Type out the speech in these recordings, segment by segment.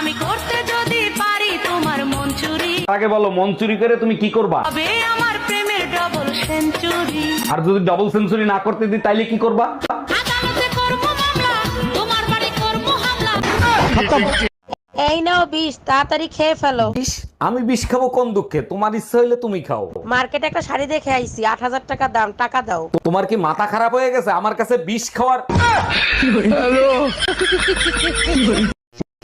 আমি করতে যদি পারি তোমার মন চুরি, আগে বলো মন চুরি করে তুমি কি করবা? তবে আমার প্রেমের ডবল সেঞ্চুরি। আর যদি ডাবল সেঞ্চুরি না করতে দিই তাইলে কি করবা? আদালতে করবো মামলা, তোমার বাড়ি করবো হামলা। এই নাও বিষ, তাড়াতাড়ি খেয়ে ফেলো। আমি বিষ খাবো কোন দুঃখে? তোমার ইচ্ছা হইলে তুমি খাও। মার্কেটে একটা শাড়ি দেখে আইছি, 8,000 টাকা দাম, টাকা দাও। তোমার কি মাথা খারাপ হয়ে গেছে আমার কাছে বিষ খাওয়ার?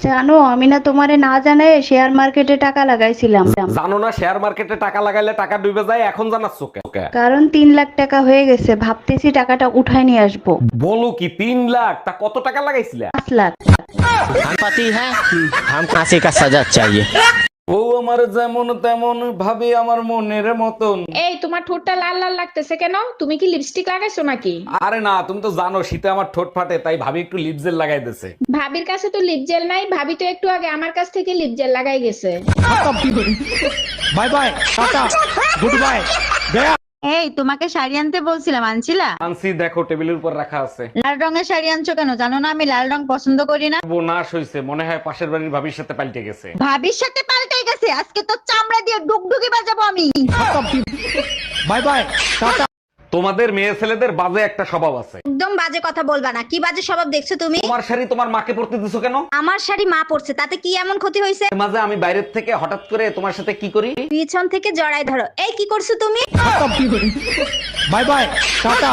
জানো আমি না তোমারে না জানাই শেয়ার মার্কেটে টাকা লাগাইছিলাম, জানো না শেয়ার মার্কেটে টাকা লাগাইলে টাকা ডুবে যায়, এখন জানাচ্ছ কেন? কারণ 3 লাখ টাকা হয়ে গেছে, ভাবতেছি টাকাটা উঠাই নিয়ে আসবো। বলো কি 3 লাখ? তা কত টাকা লাগাইছিলে? 5 লাখ। हम पति हैं, हम फांसी का सजा चाहिए। ও আমার যেমন তেমন ভাবে আমার মনের মতন। এই তোমার ঠোঁটটা লাল লাল লাগতেছে কেন? তুমি কি লিপস্টিক লাগাইছো নাকি? আরে না, তুমি তো জানো শীতে আমার ঠোঁট ফাটে, তাই ভাবি একটু লিপ জেল লাগাই দিছে। ভাবির কাছে তো লিপ জেল নাই, ভাবি তো একটু আগে আমার কাছ থেকে লিপ জেল লাগাই গেছে। Bye bye, tata, goodbye, गया। এই তোমাকে শাড়ি আনতে বলছিলাম, আনছিলা? আনছি, দেখো টেবিলের উপর রাখা আছে। লাল রঙের শাড়ি আনছো কেন? জানো না আমি লাল রং পছন্দ করি না। বোনাস হইছে, মনে হয় পাশের বাড়ির ভাবির সাথে পাল্টে গেছে। ভাবির সাথে পাল্টে গেছে, আজকে তো চামড়া দিয়ে ডুগডুগি বাজাবো আমি। Bye bye, tata. তোমাদের মেয়ে ছেলেদের বাজে একটা স্বভাব আছে। একদম বাজে কথা বলবা না। কি বাজে স্বভাব দেখছো তুমি? তোমার শাড়ি তোমার মাকে পরতে দিছো কেন? আমার শাড়ি মা পরছে, তাতে কি এমন ক্ষতি হয়েছে? মাঝে আমি বাইরের থেকে হঠাৎ করে তোমার সাথে কি করি? পিছন থেকে জড়াই ধরো। এই কি করছো তুমি? Bye bye, tata.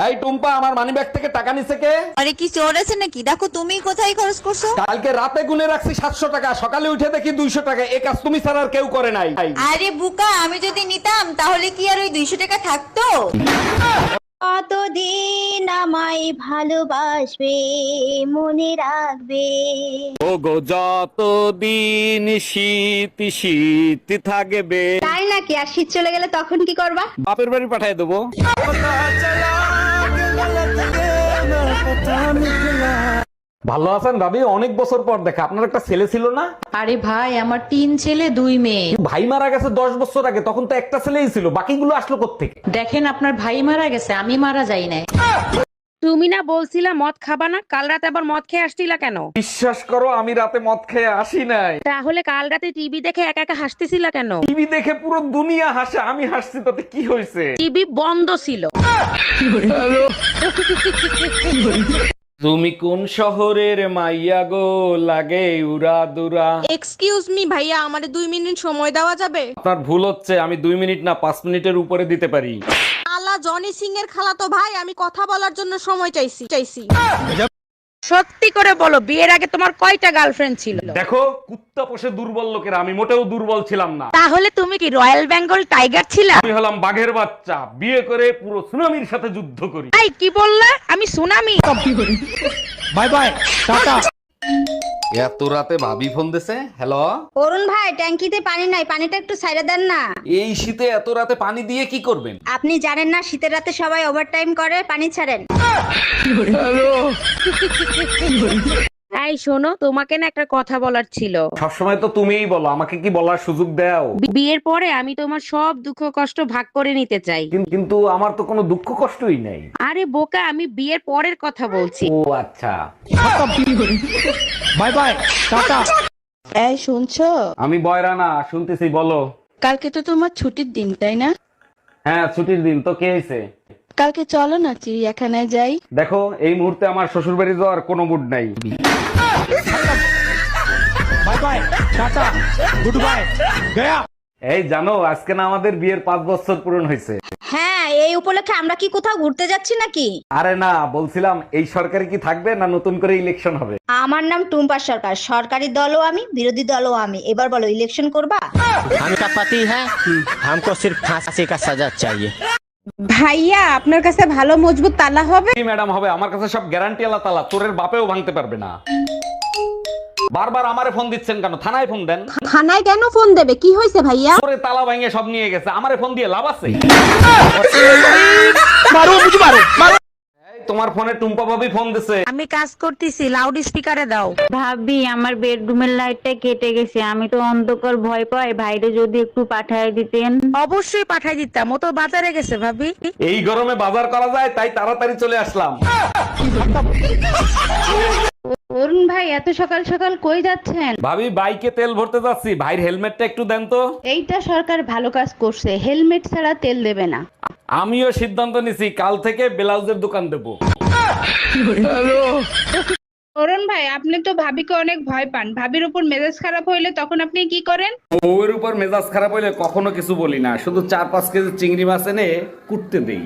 এই টুম্পা, আমার মানিব্যাগ থেকে টাকা নিছে কে? আরে কি চোর আছে নাকি? দেখো তুমি কোথায় খরচ করছো। কালকে রাতে গুনে রাখছি 700 টাকা, সকালে উঠে দেখি 200 টাকা। এই কাজ তুমি ছাড়া আর কেউ করে নাই। আরে বুকা, আমি যদি নিতাম তাহলে কি আর ওই 200 টাকা থাকতো? কতদিন আমায় ভালোবাসবে, মনে রাখবে। ও গো যতদিন শীত শীত থাকবে। তাই নাকি? আর শীত চলে গেলে তখন কি করবা? বাপের বাড়ি পাঠিয়ে দেবো। ভালো আছেন ভাবি? অনেক বছর পর দেখা। আপনার একটা ছেলে ছিল না? আরে ভাই, আমার 3 ছেলে 2 মেয়ে। ভাই মারা গেছে 10 বছর আগে, তখন তো একটা ছেলেই ছিল, বাকিগুলো আসলো কোত্থেকে? দেখেন, আপনার ভাই মারা গেছে, আমি মারা যাই নাই। তুমি না বলছিলা মদ খাবা না? কাল রাতে আবার মদ খেয়ে আসছিলা কেন? বিশ্বাস করো আমি রাতে মদ খেয়ে আসি নাই। তাহলে কাল রাতে টিভি দেখে একা একা হাসতেছিলা কেন? টিভি দেখে পুরো দুনিয়া হাসে, আমি হাসছি, তাতে কি হয়েছে? টিভি বন্ধ ছিল। তুমি কোন শহরের মাইয়া গো, লাগে উড়া দুরা? এক্সকিউজ মি ভাইয়া, আমারে 2 মিনিট সময় দেওয়া যাবে? আপনার ভুল হচ্ছে, আমি 2 মিনিট না 5 মিনিটের উপরে দিতে পারি। আলা জনি সিং এর খালাতো ভাই, আমি কথা বলার জন্য সময় চাইছি। সত্যি করে বলো, বিয়ের আগে তোমার কয়টা গার্লফ্রেন্ড ছিল? দেখো, কুত্তা পোষে দুর্বল লোকেরা, আমি মোটেও দুর্বল ছিলাম না। তাহলে তুমি কি রয়্যাল বেঙ্গল টাইগার ছিলা? আমি হলাম বাঘের বাচ্চা, বিয়ে করে পুরো সুনামির সাথে যুদ্ধ করি। এই কি বললা? আমি সুনামি? Bye bye, Tata. এত রাতে ভাবি ফোন দিছে। হ্যালো অরুণ ভাই, ট্যাঙ্কিতে পানি নাই, পানিটা একটু সাইডে দেন না। এই শীতে এত রাতে পানি দিয়ে কি করবেন? আপনি জানেন না শীতের রাতে সবাই ওভারটাইম করে, পানি ছাড়েন। এই শোনো, তোমাকে না একটা কথা বলার ছিল। সবসময় তো তুমিই বলো, আমাকে কি বলার সুযোগ দাও? বিয়ের পরে আমি তোমার সব দুঃখ কষ্ট ভাগ করে নিতে চাই। কিন্তু আমার তো কোনো দুঃখ কষ্টই নাই। আরে বোকা, আমি বিয়ের পরের কথা বলছি। ও আচ্ছা। Bye bye, tata. এই শুনছো? আমি বয়রা না, শুনতেছি, বলো। কালকে তো তোমার ছুটির দিন, তাই না? হ্যাঁ ছুটির দিন, তো কে হয়েছে? কালকে চলো না চিড়িয়াখানায় যাই। দেখো, এই মুহূর্তে আমার শ্বশুর বাড়ি যাওয়ার কোনো মুড নাই। Bye bye, tata, goodbye, गया। এই জানো, আজকে না আমাদের বিয়ের 5 বছর পূরণ হয়েছে। হ্যাঁ, এই উপলক্ষে আমরা কি কোথাও ঘুরতে যাচ্ছি নাকি? আরে না, বলছিলাম এই সরকারি কি থাকবে না নতুন করে ইলেকশন হবে? আমার নাম টুম্পা সরকার, সরকারি দলও আমি, বিরোধী দলও আমি। এবার বলো, ইলেকশন করবা? हमका पति है, हमको सिर्फ फांसी का सजा चाहिए। ভাইয়া, আপনার কাছে ভালো মজবুত তালা হবে? ম্যাডাম হবে, আমার কাছে সব গ্যারান্টি আলা তালা, তোরের বাপেও ভাঙতে পারবে না। বারবার আমারে ফোন দিচ্ছেন কেন? থানায় ফোন দেন। থানায় কেন ফোন দেবে? কি হয়েছে ভাইয়া? তোরে তালা ভাঙে সব নিয়ে গেছে, আমারে ফোন দিয়ে লাভ আছে? এই তোমার ফোনে টুম্পা ভাবি ফোন দিছে। আমি কাজ করতেছি, লাউড স্পিকারে দাও। ভাবি আমার বেডরুমের লাইটটা কেটে গেছে, আমি তো অন্ধকার ভয় পাই, ভাইরে যদি একটু পাঠায় দিতেন। অবশ্যই পাঠাই দিতাম, ও তো বাজারে গেছে ভাবি। এই গরমে বাজার করা যায় তাই তাড়াতাড়ি চলে আসলাম। অরুণ ভাই এত সকাল সকাল কই যাচ্ছেন? ভাবি বাইকে তেল ভরতে যাচ্ছি, ভাইয়ের হেলমেটটা একটু দেন তো। এইটা সরকার ভালো কাজ করছে, হেলমেট ছাড়া তেল দেবে না। আমিও সিদ্ধান্ত নিছি কাল থেকে ব্লাউজের দোকান দেবো। অরুণ ভাই, আপনি তো ভাবিকে অনেক ভয় পান, ভাবির উপর মেজাজ খারাপ হইলে তখন আপনি কি করেন? বউয়ের উপর মেজাজ খারাপ হইলে কখনো কিছু বলি না, শুধু 4-5 কেজি চিংড়ি মাছ এনে কুটতে দেই।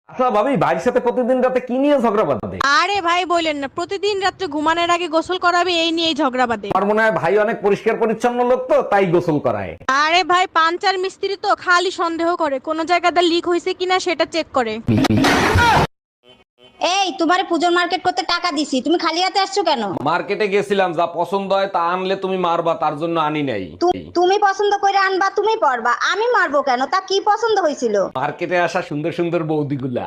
আচ্ছা ভাবি, ভাইয়ের সাথে প্রতিদিন রাতে কি নিয়ে ঝগড়া বাঁধে? আরে ভাই বলেন না, প্রতিদিন রাত্রে ঘুমানোর আগে গোসল করাবে এই নিয়েই ঝগড়া বাঁধে। আমার মনে হয় ভাই অনেক পরিষ্কার পরিচ্ছন্ন লোক তো তাই গোসল করায়। আরে ভাই পাঞ্চার মিস্ত্রি তো খালি সন্দেহ করে কোন জায়গাটা লিক হয়েছে কিনা সেটা চেক করে। এই তোমারে পুজোর মার্কেট করতে টাকা দিছি, তুমি খালি হাতে আসছো কেন? মার্কেটে গেছিলাম, যা পছন্দ হয় তা আনলে তুমি মারবা, তার জন্য আনি নাই। তুমি পছন্দ করে আনবা, তুমি পরবা, আমি মারবো কেন? তা কি পছন্দ হয়েছিল? মার্কেটে আসা সুন্দর সুন্দর বৌদিগুলা।